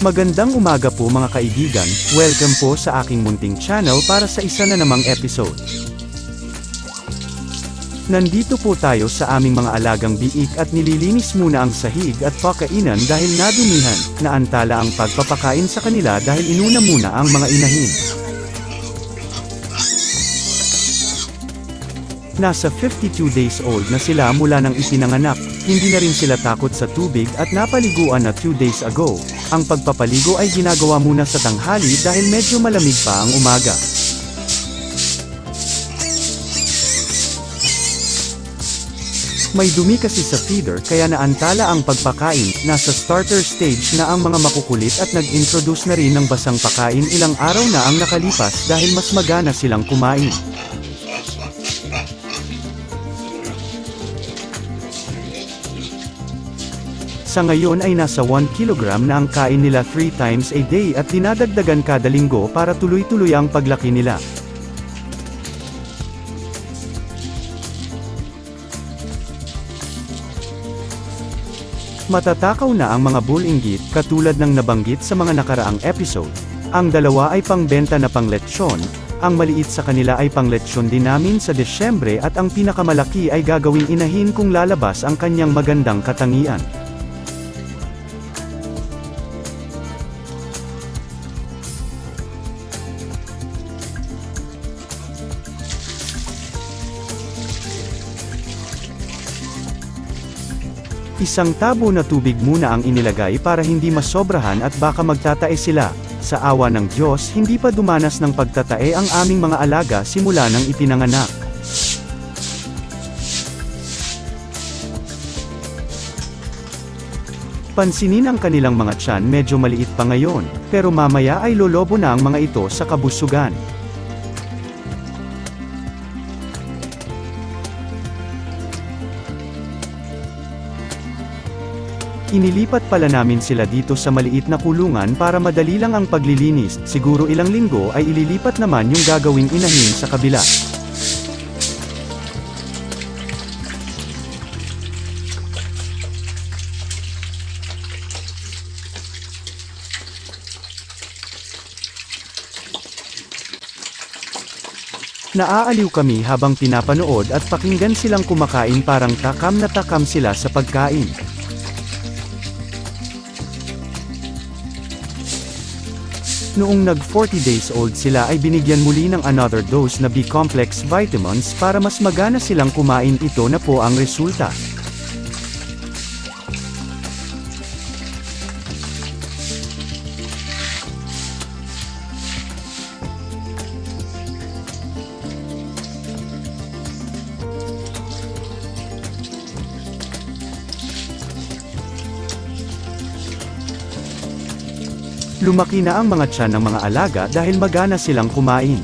Magandang umaga po mga kaibigan, welcome po sa aking munting channel para sa isa na namang episode. Nandito po tayo sa aming mga alagang biik at nililinis muna ang sahig at pakainan dahil nadumihan, naantala ang pagpapakain sa kanila dahil inuna muna ang mga inahin. Nasa 52 days old na sila mula nang ipinanganak, hindi na rin sila takot sa tubig at napaliguan na 2 days ago. Ang pagpapaligo ay ginagawa muna sa tanghali dahil medyo malamig pa ang umaga. May dumi kasi sa feeder kaya naantala ang pagpakain, nasa starter stage na ang mga makukulit at nag-introduce na rin ng basang pakain ilang araw na ang nakalipas dahil mas magana silang kumain. Sa ngayon ay nasa 1 kilogram na ang kain nila 3 times a day at dinadagdagan kada linggo para tuloy-tuloy ang paglaki nila. Matatakaw na ang mga bull inggit, katulad ng nabanggit sa mga nakaraang episode. Ang dalawa ay pangbenta na pangletsyon, ang maliit sa kanila ay pangletsyon din namin sa Desyembre at ang pinakamalaki ay gagawing inahin kung lalabas ang kanyang magandang katangian. Isang tabo na tubig muna ang inilagay para hindi masobrahan at baka magtatae sila. Sa awa ng Diyos hindi pa dumanas ng pagtatae ang aming mga alaga simula nang ipinanganak. Pansinin ang kanilang mga tiyan, medyo maliit pa ngayon, pero mamaya ay lolobo na ang mga ito sa kabusugan. Inilipat pala namin sila dito sa maliit na kulungan para madali lang ang paglilinis, siguro ilang linggo ay ililipat naman yung gagawing inahin sa kabila. Naaaliw kami habang pinapanood at pakinggan silang kumakain, parang takam na takam sila sa pagkain. Noong nag 40 days old sila ay binigyan muli ng another dose na B-complex vitamins para mas magana silang kumain. Ito na po ang resulta. Lumaki na ang mga tiyan ng mga alaga dahil magana silang kumain.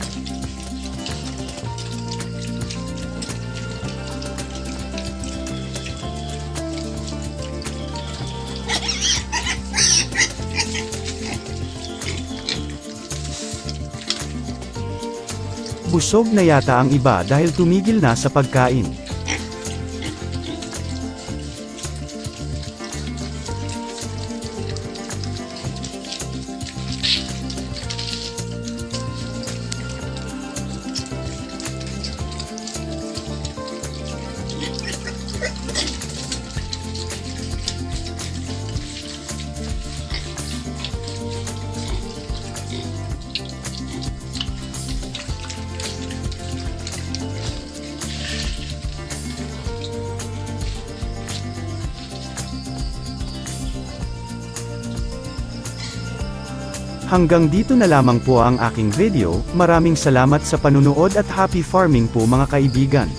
Busog na yata ang iba dahil tumigil na sa pagkain. Hanggang dito na lamang po ang aking video, maraming salamat sa panunood at happy farming po mga kaibigan.